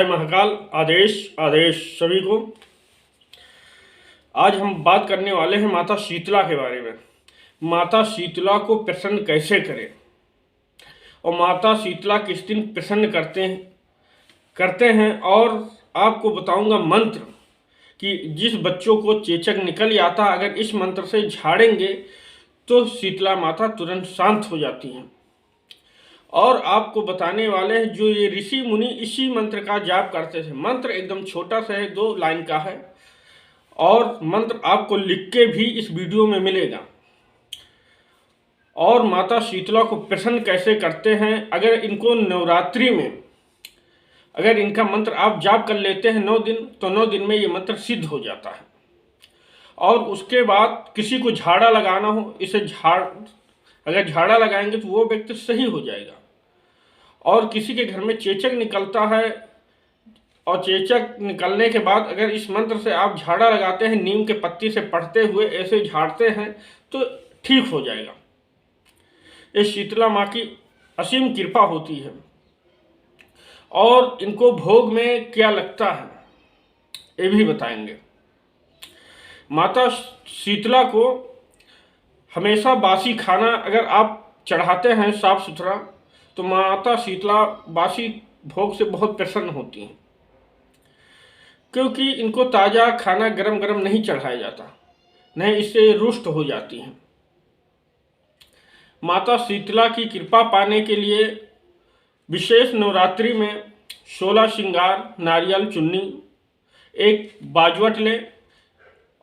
जय महाकाल। आदेश आदेश सभी को। आज हम बात करने वाले हैं माता शीतला के बारे में। माता शीतला को प्रसन्न कैसे करें और माता शीतला किस दिन प्रसन्न करते हैं और आपको बताऊंगा मंत्र कि जिस बच्चों को चेचक निकल आता, अगर इस मंत्र से झाड़ेंगे तो शीतला माता तुरंत शांत हो जाती हैं। और आपको बताने वाले हैं जो ये ऋषि मुनि इसी मंत्र का जाप करते थे। मंत्र एकदम छोटा सा है, 2 लाइन का है और मंत्र आपको लिख के भी इस वीडियो में मिलेगा। और माता शीतला को प्रसन्न कैसे करते हैं, अगर इनको नवरात्रि में अगर इनका मंत्र आप जाप कर लेते हैं 9 दिन, तो 9 दिन में ये मंत्र सिद्ध हो जाता है। और उसके बाद किसी को झाड़ा लगाना हो, इसे अगर झाड़ा लगाएंगे तो वो व्यक्ति सही हो जाएगा। और किसी के घर में चेचक निकलता है और चेचक निकलने के बाद अगर इस मंत्र से आप झाड़ा लगाते हैं, नीम के पत्ती से पढ़ते हुए ऐसे झाड़ते हैं तो ठीक हो जाएगा। ये शीतला माँ की असीम कृपा होती है। और इनको भोग में क्या लगता है ये भी बताएंगे। माता शीतला को हमेशा बासी खाना अगर आप चढ़ाते हैं साफ सुथरा, तो माता शीतला बासी भोग से बहुत प्रसन्न होती हैं, क्योंकि इनको ताज़ा खाना गरम गरम नहीं चढ़ाया जाता, नहीं इससे रुष्ट हो जाती हैं। माता शीतला की कृपा पाने के लिए विशेष नवरात्रि में 16 श्रृंगार नारियल चुन्नी, एक बाजवट लें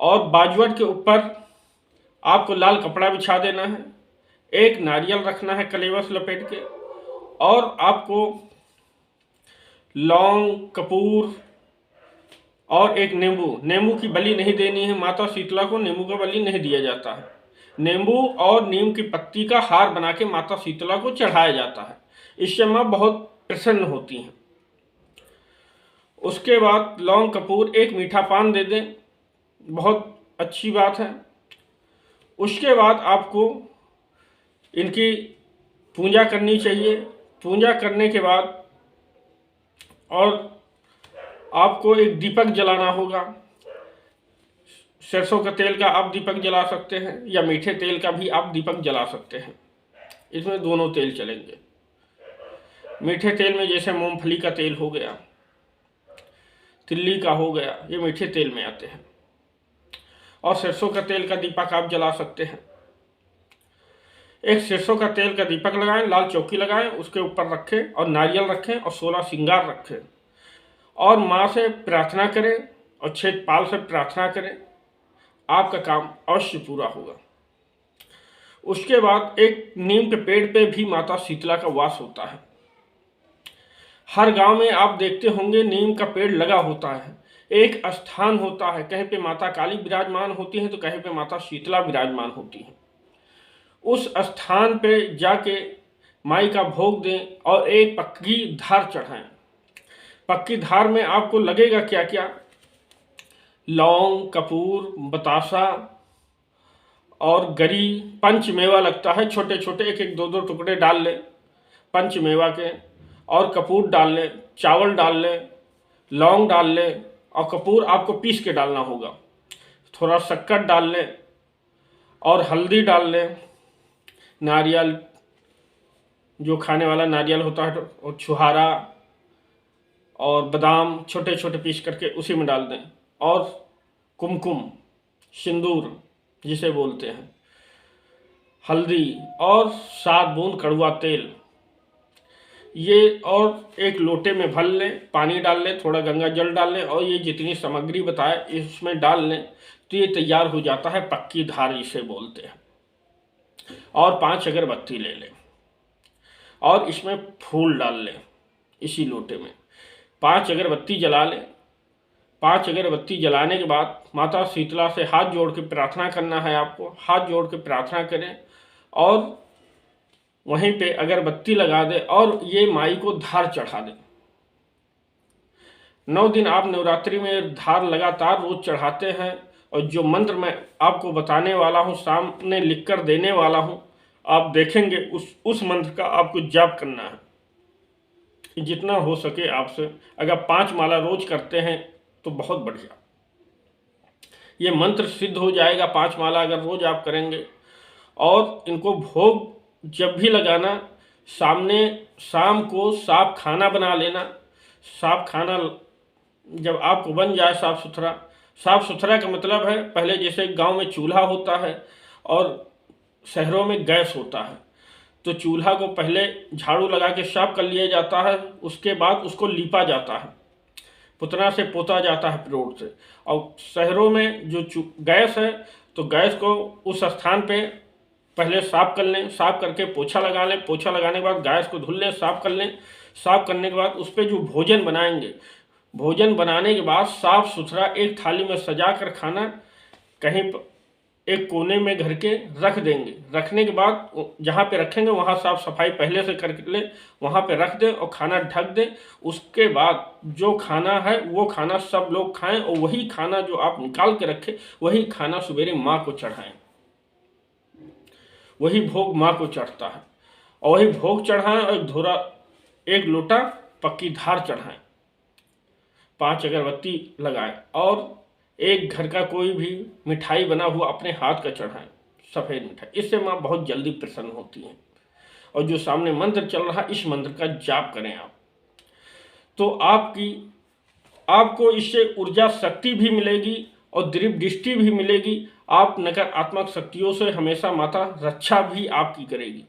और बाजवट के ऊपर आपको लाल कपड़ा बिछा देना है, एक नारियल रखना है कलेवस लपेट के, और आपको लौंग कपूर और एक नींबू की बलि नहीं देनी है। माता शीतला को नींबू का बलि नहीं दिया जाता है। नींबू और नीम की पत्ती का हार बना के माता शीतला को चढ़ाया जाता है। इससे माँ बहुत प्रसन्न होती हैं। उसके बाद लौंग कपूर, एक मीठा पान दे दें, बहुत अच्छी बात है। उसके बाद आपको इनकी पूजा करनी चाहिए। पूजा करने के बाद और आपको एक दीपक जलाना होगा। सरसों का तेल का आप दीपक जला सकते हैं या मीठे तेल का भी आप दीपक जला सकते हैं। इसमें दोनों तेल चलेंगे। मीठे तेल में जैसे मूंगफली का तेल हो गया, तिल्ली का हो गया, ये मीठे तेल में आते हैं। और सरसों का तेल का दीपक आप जला सकते हैं। एक सरसों का तेल का दीपक लगाएं, लाल चौकी लगाएं, उसके ऊपर रखें और नारियल रखें और 16 श्रृंगार रखें और माँ से प्रार्थना करें और क्षेत्रपाल से प्रार्थना करें, आपका काम अवश्य पूरा होगा। उसके बाद एक नीम के पेड़ पे भी माता शीतला का वास होता है। हर गांव में आप देखते होंगे नीम का पेड़ लगा होता है। एक स्थान होता है, कहीं पे माता काली विराजमान होती है तो कहीं पे माता शीतला विराजमान होती है। उस स्थान पे जाके माई का भोग दें और एक पक्की धार चढ़ाएं। पक्की धार में आपको लगेगा क्या क्या, लौंग कपूर बतासा और गरी, पंचमेवा लगता है, छोटे छोटे एक एक 2 टुकड़े डाल लें पंचमेवा के, और कपूर डाल लें, चावल डाल लें, लौंग डाल लें और कपूर आपको पीस के डालना होगा। थोड़ा शक्कर डाल लें और हल्दी डाल लें, नारियल जो खाने वाला नारियल होता है और छुहारा और बादाम छोटे छोटे पीस करके उसी में डाल दें, और कुमकुम सिंदूर जिसे बोलते हैं, हल्दी और 7 बूंद कड़वा तेल, ये और एक लोटे में भर लें, पानी डाल लें, थोड़ा गंगा जल डाल लें और ये जितनी सामग्री बताए इसमें डाल लें तो ये तैयार हो जाता है पक्की धार जिसे बोलते हैं। और 5 अगरबत्ती ले लें और इसमें फूल डाल लें। इसी लोटे में 5 अगरबत्ती जला लें। 5 अगरबत्ती जलाने के बाद माता शीतला से हाथ जोड़ के प्रार्थना करना है। आपको हाथ जोड़ के प्रार्थना करें और वहीं पे अगरबत्ती लगा दें और ये माई को धार चढ़ा दें। 9 दिन आप नवरात्रि में धार लगातार रोज चढ़ाते हैं और जो मंत्र मैं आपको बताने वाला हूँ, सामने लिख कर देने वाला हूँ, आप देखेंगे उस मंत्र का आपको जाप करना है। कि जितना हो सके आपसे, अगर 5 माला रोज करते हैं तो बहुत बढ़िया, ये मंत्र सिद्ध हो जाएगा। 5 माला अगर रोज आप करेंगे, और इनको भोग जब भी लगाना, सामने शाम को साफ खाना बना लेना। साफ खाना जब आपको बन जाए साफ सुथरा, साफ सुथरा का मतलब है पहले जैसे गांव में चूल्हा होता है और शहरों में गैस होता है, तो चूल्हा को पहले झाड़ू लगा के साफ कर लिया जाता है, उसके बाद उसको लीपा जाता है, पुतना से पोता जाता है रोड से। और शहरों में जो गैस है, तो गैस को उस स्थान पे पहले साफ कर लें, साफ करके पोछा लगा लें, पोछा लगाने के बाद गैस को धुल लें, साफ कर लें। साफ करने के बाद उस पर जो भोजन बनाएंगे, भोजन बनाने के बाद साफ सुथरा एक थाली में सजा कर खाना, कहीं एक कोने में घर के रख देंगे। रखने के बाद जहाँ पे रखेंगे वहाँ साफ सफाई पहले से कर ले, वहाँ पे रख दें और खाना ढक दें। उसके बाद जो खाना है वो खाना सब लोग खाएं, और वही खाना जो आप निकाल के रखें वही खाना सवेरे माँ को चढ़ाएं। वही भोग माँ को चढ़ता है, और वही भोग चढ़ाएं और एक लोटा पक्की धार चढ़ाएं, 5 अगरबत्ती लगाएं, और एक घर का कोई भी मिठाई बना हुआ अपने हाथ का चढ़ाएं, सफ़ेद मिठाई। इससे माँ बहुत जल्दी प्रसन्न होती हैं। और जो सामने मंत्र चल रहा है, इस मंत्र का जाप करें आप, तो आपको इससे ऊर्जा शक्ति भी मिलेगी और दिव्य दृष्टि भी मिलेगी। आप नकारात्मक शक्तियों से हमेशा माता रक्षा भी आपकी करेगी,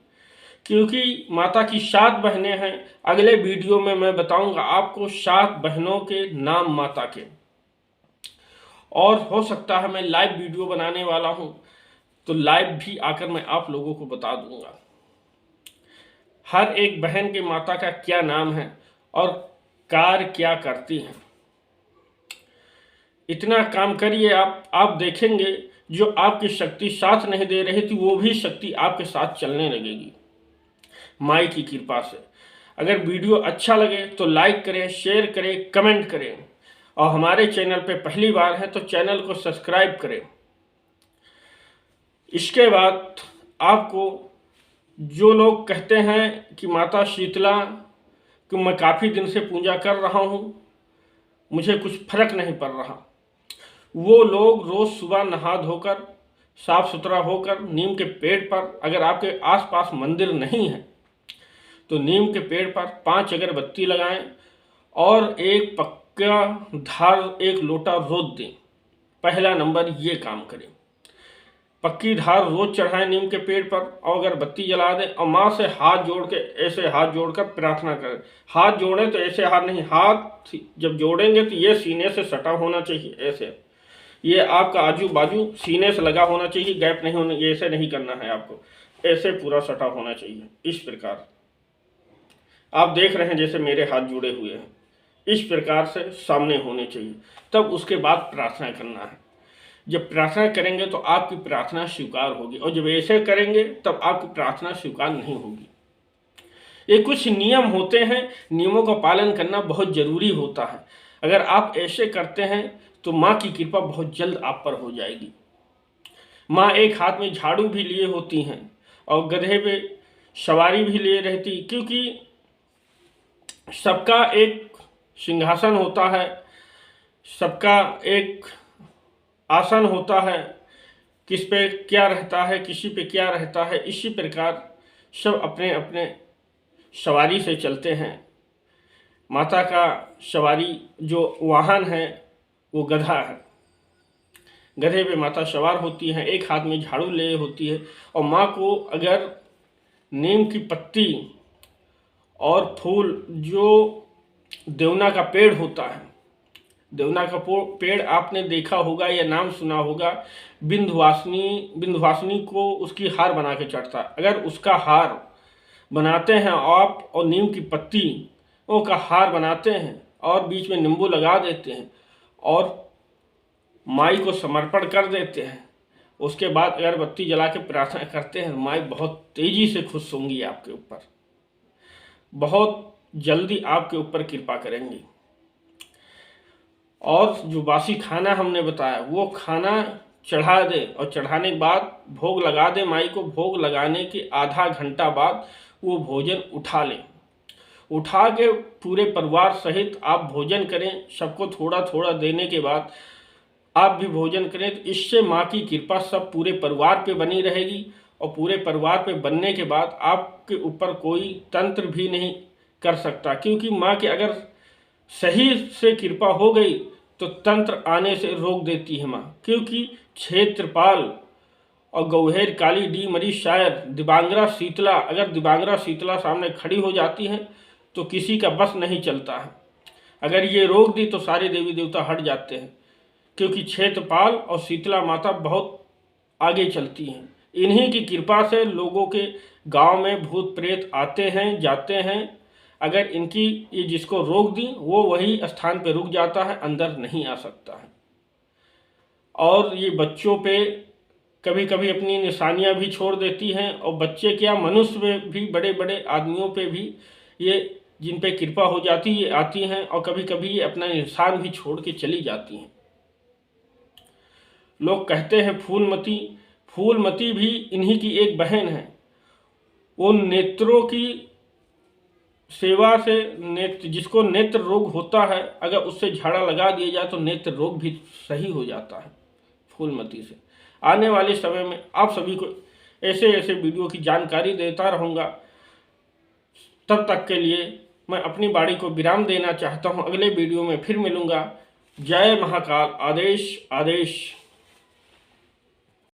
क्योंकि माता की 7 बहनें हैं। अगले वीडियो में मैं बताऊंगा आपको 7 बहनों के नाम माता के, और हो सकता है मैं लाइव वीडियो बनाने वाला हूं, तो लाइव भी आकर मैं आप लोगों को बता दूंगा हर एक बहन के माता का क्या नाम है और कार्य क्या करती हैं। इतना काम करिए आप देखेंगे जो आपकी शक्ति साथ नहीं दे रही थी, वो भी शक्ति आपके साथ चलने लगेगी माई की कृपा से। अगर वीडियो अच्छा लगे तो लाइक करें, शेयर करें, कमेंट करें, और हमारे चैनल पे पहली बार है तो चैनल को सब्सक्राइब करें। इसके बाद आपको जो लोग कहते हैं कि माता शीतला कि मैं काफ़ी दिन से पूजा कर रहा हूँ, मुझे कुछ फर्क नहीं पड़ रहा, वो लोग रोज़ सुबह नहा धोकर साफ सुथरा होकर नीम के पेड़ पर, अगर आपके आसपास मंदिर नहीं है तो नीम के पेड़ पर 5 अगरबत्ती लगाएं और एक पक्का धार एक लोटा रोज दें। पहला नंबर ये काम करें, पक्की धार रोज चढ़ाएं नीम के पेड़ पर और अगरबत्ती जला दें, और माँ से हाथ जोड़ के ऐसे हाथ जोड़कर प्रार्थना करें। हाथ जोड़ें तो ऐसे हाथ नहीं, हाथ जब जोड़ेंगे तो ये सीने से सटा होना चाहिए, ऐसे ये आपका आजू बाजू सीने से लगा होना चाहिए, गैप नहीं होना, ये ऐसे नहीं करना है आपको, ऐसे पूरा सटा होना चाहिए। इस प्रकार आप देख रहे हैं जैसे मेरे हाथ जुड़े हुए हैं, इस प्रकार से सामने होने चाहिए। तब उसके बाद प्रार्थना करना है। जब प्रार्थना करेंगे तो आपकी प्रार्थना स्वीकार होगी, और जब ऐसे करेंगे तब आपकी प्रार्थना स्वीकार नहीं होगी। ये कुछ नियम होते हैं, नियमों का पालन करना बहुत जरूरी होता है। अगर आप ऐसे करते हैं तो माँ की कृपा बहुत जल्द आप पर हो जाएगी। माँ एक हाथ में झाड़ू भी लिए होती हैं और गधे पे सवारी भी लिए रहती, क्योंकि सबका एक सिंहासन होता है, सबका एक आसन होता है, किस पे क्या रहता है, किसी पे क्या रहता है। इसी प्रकार सब अपने अपने सवारी से चलते हैं। माता का सवारी जो वाहन है वो गधा है, गधे पे माता सवार होती हैं, एक हाथ में झाड़ू ले होती है, और माँ को अगर नीम की पत्ती और फूल, जो देवना का पेड़ होता है, देवना का पेड़ आपने देखा होगा या नाम सुना होगा, विंध्यवासिनी को उसकी हार बना के चढ़ता है। अगर उसका हार बनाते हैं आप और नीम की पत्तियों का हार बनाते हैं और बीच में नींबू लगा देते हैं और माई को समर्पण कर देते हैं, उसके बाद अगरबत्ती जला के प्रार्थना करते हैं, माई बहुत तेजी से खुश होंगी आपके ऊपर, बहुत जल्दी आपके ऊपर कृपा करेंगी। और जो बासी खाना हमने बताया वो खाना चढ़ा दे, और चढ़ाने के बाद भोग लगा दे माई को। भोग लगाने के आधा घंटा बाद वो भोजन उठा लें। उठा के पूरे परिवार सहित आप भोजन करें। सबको थोड़ा थोड़ा देने के बाद आप भी भोजन करें, तो इससे माँ की कृपा सब पूरे परिवार पे बनी रहेगी। और पूरे परिवार पे बनने के बाद आपके ऊपर कोई तंत्र भी नहीं कर सकता, क्योंकि माँ के अगर सही से कृपा हो गई तो तंत्र आने से रोक देती है माँ। क्योंकि क्षेत्रपाल और गौहेर काली डी मरी शायर दिबांगरा शीतला, अगर दिबांगरा शीतला सामने खड़ी हो जाती है तो किसी का बस नहीं चलता है। अगर ये रोक दी तो सारे देवी देवता हट जाते हैं, क्योंकि क्षेत्रपाल और शीतला माता बहुत आगे चलती हैं। इन्हीं की कृपा से लोगों के गांव में भूत प्रेत आते हैं जाते हैं। अगर इनकी ये जिसको रोक दी वो वही स्थान पे रुक जाता है, अंदर नहीं आ सकता है। और ये बच्चों पे कभी कभी अपनी निशानियां भी छोड़ देती हैं, और बच्चे क्या मनुष्य में भी बड़े बड़े आदमियों पे भी ये जिन पे कृपा हो जाती है ये आती हैं, और कभी कभी ये अपना निशान भी छोड़ के चली जाती हैं। लोग कहते हैं फूलमती, फूलमती भी इन्हीं की एक बहन है। वो नेत्रों की सेवा से जिसको नेत्र रोग होता है, अगर उससे झाड़ा लगा दिया जाए तो नेत्र रोग भी सही हो जाता है फूलमती से। आने वाले समय में आप सभी को ऐसे ऐसे वीडियो की जानकारी देता रहूँगा। तब तक के लिए मैं अपनी वाणी को विराम देना चाहता हूँ। अगले वीडियो में फिर मिलूँगा। जय महाकाल। आदेश आदेश।